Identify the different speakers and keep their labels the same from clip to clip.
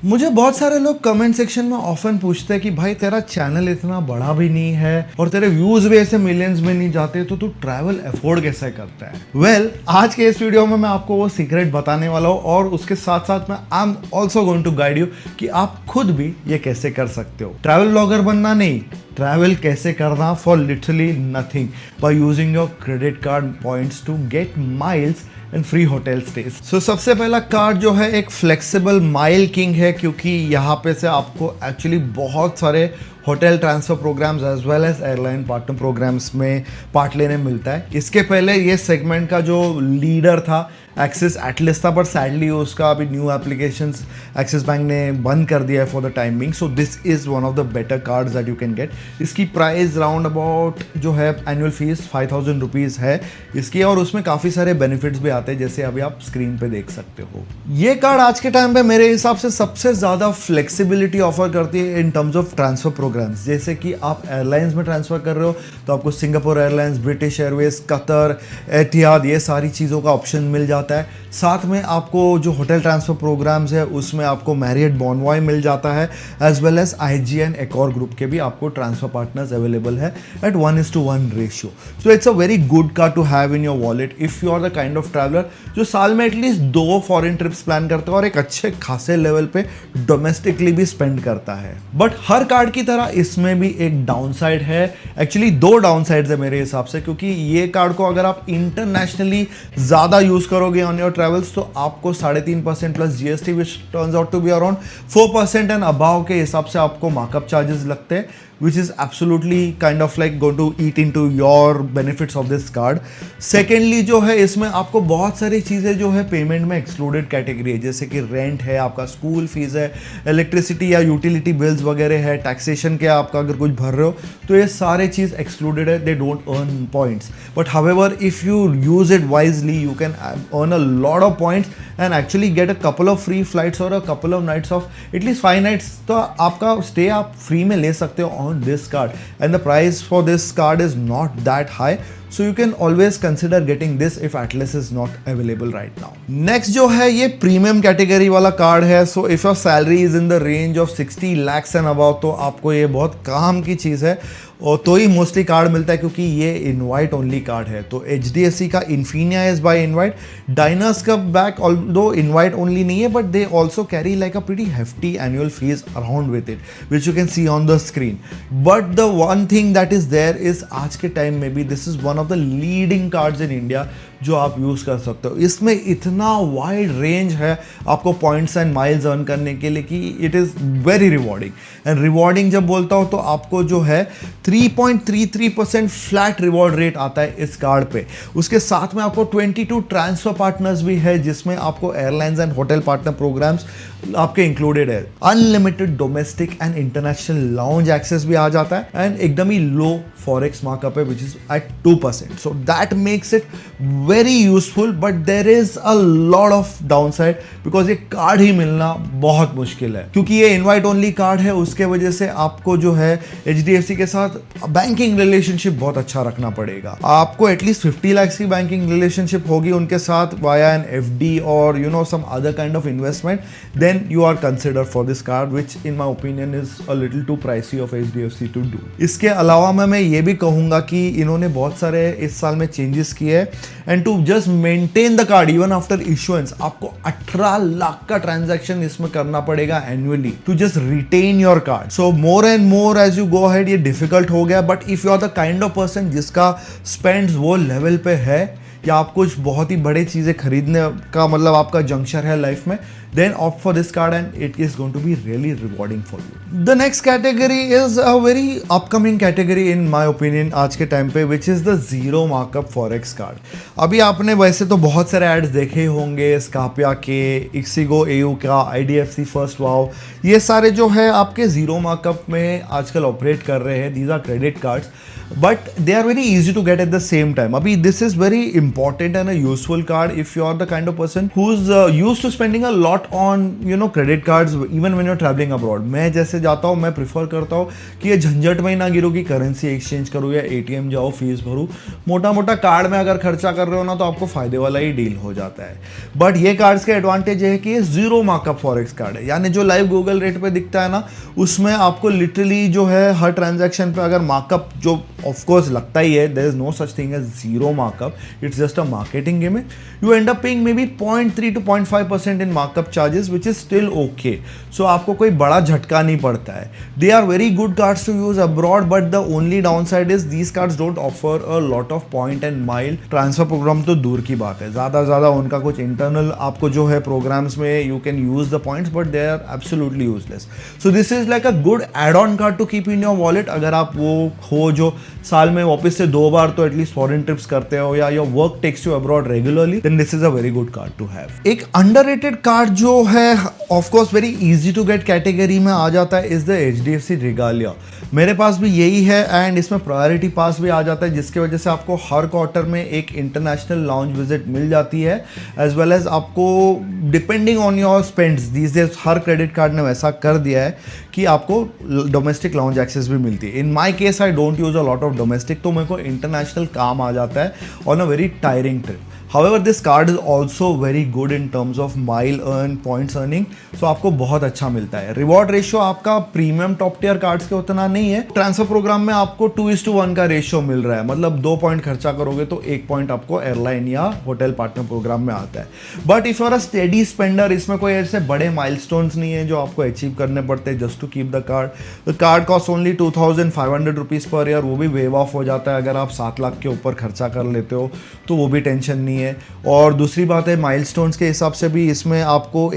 Speaker 1: मुझे बहुत सारे लोग कमेंट सेक्शन में ऑफन पूछते हैं कि भाई तेरा चैनल इतना बड़ा भी नहीं है और तेरे व्यूज भी ऐसे मिलियंस में नहीं जाते, तो तू ट्रैवल अफोर्ड कैसे करता है। वेल, आज के इस वीडियो में मैं आपको वो सीक्रेट बताने वाला हूँ और उसके साथ साथ में I am also going to guide you कि आप खुद भी ये कैसे कर सकते हो। ट्रैवल ब्लॉगर बनना नहीं, ट्रैवल कैसे करना for literally nothing by using your credit card points to get miles and free hotel stays. So सबसे पहला कार्ड जो है एक फ्लेक्सिबल माइल किंग है, क्योंकि यहाँ पे से आपको एक्चुअली बहुत सारे hotel transfer programmes as well as airline partner programmes में पार्ट लेने मिलता है। इसके पहले ये सेगमेंट का जो लीडर था एक्सिस एटलिस था, बट सैडली उसका अभी न्यू एप्लीकेशंस एक्सिस बैंक ने बंद कर दिया है for the time being. So this is one of the better cards that you can get. इसकी प्राइस राउंड अबाउट जो है एनुअल फीस 5000 रुपीज़ है इसकी, और उसमें काफ़ी सारे बेनिफिट्स भी आते हैं जैसे अभी आप स्क्रीन पे देख सकते हो। ये कार्ड आज के टाइम पे मेरे हिसाब से सबसे ज़्यादा फ्लेक्सिबिलिटी ऑफर करती है in terms of transfer programmes. जैसे कि आप एयरलाइंस में ट्रांसफ़र कर रहे हो तो आपको Singapore Airlines, British Airways, Qatar, Etihad, ये सारी चीज़ों का ऑप्शन मिल जाता है। साथ में आपको जो होटल ट्रांसफर प्रोग्राम्स है उसमें आपको मैरियट बॉनवॉय मिल जाता है, as well as IGN Accor group के भी आपको ट्रांसफर पार्टनर्स अवेलेबल है at 1:1 ratio. So it's a very good card to have in your wallet if you are the kind of traveller जो साल में एटलीस्ट 2 फॉरेन ट्रिप्स प्लान करता है और एक अच्छे खासे लेवल पे डोमेस्टिकली भी स्पेंड करता है। बट हर कार्ड की तरह इसमें भी एक डाउन साइड है, एक्चुअली 2 डाउन साइड्स है मेरे हिसाब से, क्योंकि ये कार्ड को अगर आप इंटरनेशनली ज़्यादा यूज़ करोगे ऑन योर ट्रैवल्स तो आपको 3.5% plus GST which turns out to be around 4% and above के हिसाब से आपको मार्कअप चार्जेस लगते हैं, which is absolutely kind of like going to eat into your benefits of this card. Secondly जो है इसमें आपको बहुत सारी चीज़ें जो है पेमेंट में एक्सक्लूडेड कैटेगरी है, जैसे कि रेंट है, आपका स्कूल फीस है, इलेक्ट्रिसिटी या यूटिलिटी बिल्स वगैरह है, टैक्सेशन के आपका अगर कुछ भर रहे हो तो ये सारे चीज़ एक्सक्लूडेड है, they don't earn points. But however if you use it wisely you can earn a lot of points and actually get a couple of free flights और a couple of nights of at least 5 nights, तो आपका stay आप free में ले सकते हो on this card, and the price for this card is not that high, so you can always consider getting this if Atlas is not available right now. Next जो है ये प्रीमियम कैटेगरी वाला card है। so if your salary is in the range of 60 lakhs and above तो आपको ये बहुत काम की चीज़ है और तो ही मोस्टली कार्ड मिलता है, क्योंकि ये इनवाइट ओनली कार्ड है। तो HDFC का Infinia is by invite, Diners का बैक ऑल्दो इनवाइट ओनली नहीं है but they also carry like a pretty hefty annual fee around with it which you can see on the screen. But the one thing that is there is आज के time में भी this is one of the leading cards in India जो आप use कर सकते हो। इसमें इतना वाइड रेंज है आपको पॉइंट्स एंड माइल्स अर्न करने के लिए कि it is very rewarding. And rewarding जब बोलता हूँ तो आपको जो है 3.33% फ्लैट रिवॉर्ड रेट आता है इस कार्ड पे। उसके साथ में आपको 22 ट्रांसफर पार्टनर्स भी है जिसमें आपको airlines and hotel partner programmes आपके इंक्लूडेड है। Unlimited domestic and international lounge access भी आ जाता है एंड एकदम ही लो फॉरेक्स मार्कअप है which is at 2%। So that makes it very useful, but there is a lot of downside because ये card ही मिलना बहुत मुश्किल है, क्योंकि ये इनवाइट ओनली कार्ड है। उसके वजह से आपको जो है HDFC के साथ बैंकिंग रिलेशनशिप बहुत अच्छा रखना पड़ेगा। आपको एटलीस्ट 50 lakhs की बैंकिंग रिलेशनशिप होगी उनके साथ वाया एन FD और you know some other kind of investment, then you are consider for this card which in my opinion is a little too pricey of HDFC to do. इसके अलावा मैं ये भी कहूंगा कि इन्होंने बहुत सारे इस साल में चेंजेस किए हैं and to just maintain the card even after issuance आपको 18 लाख का ट्रांजैक्शन इसमें करना पड़ेगा annually to just retain your card. So more and more as you go ahead ये डिफिकल्ट हो गया, but if you are the kind of person जिसका spends वो लेवल पे है या आप कुछ बहुत ही बड़े चीज़ें खरीदने का मतलब आपका जंक्शन है लाइफ में, then opt for this card and it is going to be really rewarding for you. The next category is a very upcoming category in my opinion आज के टाइम पे, which is the zero markup forex card. अभी आपने वैसे तो बहुत सारे ads देखे होंगे, स्कापिया के, इक्सिगो AU का, IDFC फर्स्ट वाव, ये सारे जो है आपके जीरो मार्कअप में आजकल ऑपरेट कर रहे हैं। These are credit cards but they are very easy to get at the same time. Abhi this is very important and a useful card if you are the kind of person who's used to spending a lot on credit cards even when you're traveling abroad. मैं जैसे से जाता हूँ मैं prefer करता हूँ कि ये झंझट में ही ना गिरो कि करेंसी एक्सचेंज करूँ या एटीएम जाओ फीस भरूँ। मोटा मोटा कार्ड में अगर खर्चा कर रहे हो ना तो आपको फायदे वाला ही डील हो जाता है। बट ये कार्ड्स के एडवांटेज है कि ये जीरो मार्कअप फॉरेक्स कार्ड है, यानी जो लाइव गूगल रेट पे दिखता है ना उसमें आपको लिटरली जो है हर ट्रांजैक्शन पे अगर मार्कअप जो ऑफकोर्स लगता ही है, there is no such thing as zero markup, it's just a marketing gimmick, you end up paying maybe 0.3 to 0.5% in markup charges which is still okay. So आपको कोई बड़ा झटका नहीं पड़ता है। They are very good cards to use abroad, but the only down side is these cards don't offer a lot of point and mile transfer program, तो दूर की बात है। ज़्यादा उनका कुछ इंटरनल आपको जो है प्रोग्राम्स में you can use the points, but they are absolutely useless. So this is like a good add on card to keep in your wallet. अगर आप वो हो जो साल में वापस से 2 बार तो एटलीस्ट फॉरेन ट्रिप्स करते हो या your work takes you abroad regularly, then this is a very good card to have. एक अंडररेटेड कार्ड जो है of course very easy to get category में आ जाता है इज द HDFC रिगालिया। मेरे पास भी यही है एंड इसमें प्रायोरिटी पास भी आ जाता है, जिसकी वजह से आपको हर क्वार्टर में एक इंटरनेशनल लाउंज विजिट मिल जाती है, एज वेल एज आपको depending on your spends these days हर क्रेडिट कार्ड ने वैसा कर दिया है कि आपको डोमेस्टिक लाउंज एक्सेस भी मिलती है। In my case I don't use a lot of domestic, तो मेरे को इंटरनेशनल काम आ जाता है on a very tiring trip. However, this card is also very good in terms of mile earn, points earning, so आपको बहुत अच्छा मिलता है। रिवॉर्ड रेशियो आपका प्रीमियम टॉप टियर कार्ड्स के उतना नहीं है। ट्रांसफर प्रोग्राम में आपको 2:1 का रेशियो मिल रहा है, मतलब 2 पॉइंट खर्चा करोगे तो 1 पॉइंट आपको एयरलाइन या होटल पार्टनर प्रोग्राम में आता है। But if you are a steady spender, इसमें कोई ऐसे बड़े माइलस्टोन्स नहीं है जो आपको अचीव करने पड़ते हैं just to keep the card. The card cost only 2500 rupees per year, वो भी वेव ऑफ हो जाता है अगर आप 7 लाख के ऊपर खर्चा कर लेते हो, तो वो भी टेंशन नहीं है। और दूसरी बात है माइलस्टोन्स के हिसाब से भी इसमें आपको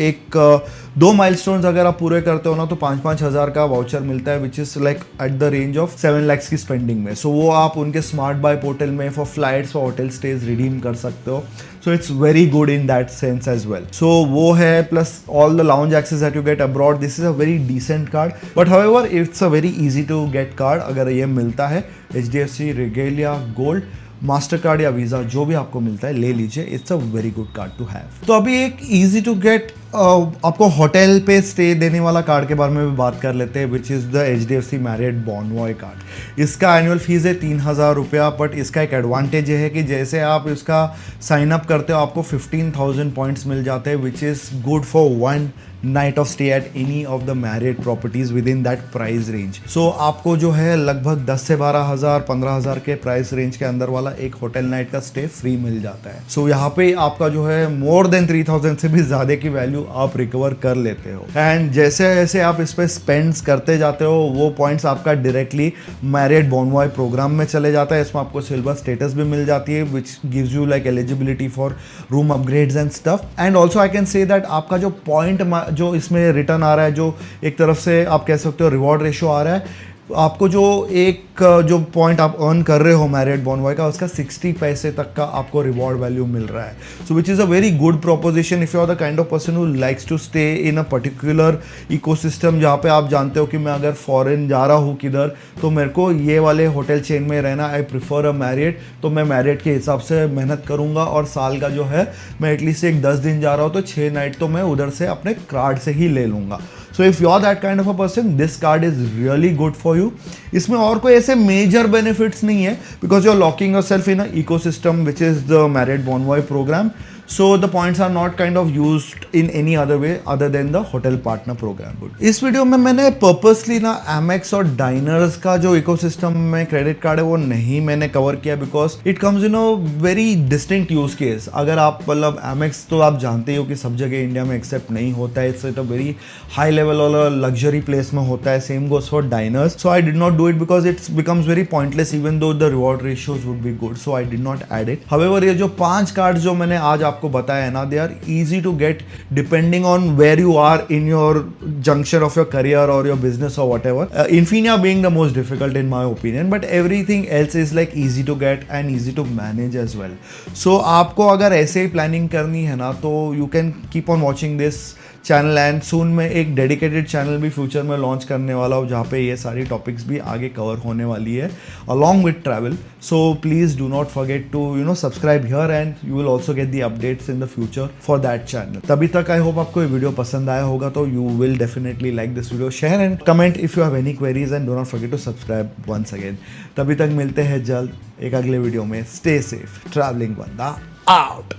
Speaker 1: 2 माइलस्टोन्स अगर आप पूरे करते हो ना तो 5-5 हज़ार का वाउचर मिलता है, which is like at the range of 7 lakhs की स्पेंडिंग में। सो वो आप उनके स्मार्ट बाय पोर्टल में for flights for hotel stays redeem कर सकते हो। So it's very good in that sense as well. So वो है, plus all the lounge access that you get abroad, this is a very decent card. But however it's a very easy to get card अगर ये मिलता है। HDFC Regalia Gold, Mastercard या Visa जो भी आपको मिलता है ले लीजिए, it's a very good card to have. तो अभी एक इजी टू गेट आपको होटल पे स्टे देने वाला कार्ड के बारे में भी बात कर लेते हैं, which is the HDFC Marriott Bonvoy card. इसका एनुअल फीस है 3000 रुपया, बट इसका एक एडवांटेज ये है कि जैसे आप इसका साइन अप करते हो आपको 15,000 पॉइंट्स मिल जाते हैं, which is good for 1 night of stay at any of the Marriott properties within that price range. So आपको जो है लगभग 10 से 12,000 15,000 के प्राइस रेंज के अंदर वाला एक होटल नाइट का स्टे फ्री मिल जाता है। सो यहाँ पे आपका जो है मोर देन 3,000 से भी ज़्यादा की वैल्यू आप रिकवर कर लेते हो। एंड जैसे जैसे आप इस पर स्पेंड्स करते जाते हो वो पॉइंट्स आपका डायरेक्टली मैरियट बॉनवॉय प्रोग्राम में चले जाता है। इसमें आपको सिल्वर स्टेटस भी मिल जाती है, which gives you like eligibility for room upgrades and stuff. And also I can say that आपका जो पॉइंट जो इसमें रिटर्न आ रहा है, जो एक तरफ से आप कह सकते हो रिवॉर्ड रेशियो आ रहा है, आपको जो पॉइंट आप अर्न कर रहे हो मैरियट बॉनवॉय का, उसका 60 पैसे तक का आपको रिवॉर्ड वैल्यू मिल रहा है। So which is a very good proposition if you are the kind of person who likes to stay in a particular ecosystem, जहाँ पे आप जानते हो कि मैं अगर फॉरेन जा रहा हूँ किधर तो मेरे को ये वाले होटल चेन में रहना, आई प्रिफर अ मैरियट, तो मैं मैरियट के हिसाब से मेहनत करूँगा और साल का जो है मैं एटलीस्ट एक 10 दिन जा रहा हूँ तो 6 नाइट तो मैं उधर से अपने कार्ड से ही ले लूँगा। So if you are that kind of a person, this card is really good for you. इसमें और कोई ऐसे मेजर बेनिफिट्स नहीं है because you are locking yourself in a ecosystem which is the Marriott Bonvoy programme. So the points are not kind of used in any other way other than the hotel partner program. इस video में मैंने purposely ना Amex और diners का जो ecosystem में credit card है वो नहीं मैंने कवर किया because it comes in a very distinct use case. अगर आप मतलब Amex तो आप जानते हो कि सब जगह इंडिया में एक्सेप्ट नहीं होता है, it's at a very high level और लग्जरी प्लेस में होता है। Same goes for Diners. So I did not do it because it's becomes very pointless even though the reward ratios would be good, so I did not add it. However ये जो 5 card जो मैंने आज आपको बताया है ना, they are easy to get depending on where you are in your junction of your career और योर बिजनेस और whatever. Infinia being the most difficult in my opinion, but everything else is like easy to get and easy to manage as well. So आपको अगर ऐसे ही planning करनी है ना तो you can keep on watching this channel and soon मैं एक dedicated channel भी फ्यूचर में लॉन्च करने वाला हूँ जहाँ पे ये सारी टॉपिक्स भी आगे कवर होने वाली है along with travel. So please do not forget to subscribe here and you will also get the update updates in the future for that channel. तभी तक आई होप आपको ये वीडियो पसंद आया होगा, तो you will definitely like this video, share and comment if you have any queries and do not forget to subscribe once again. तभी तक मिलते हैं जल्द एक अगले वीडियो में. Stay safe. ट्रैवलिंग बंदा आउट.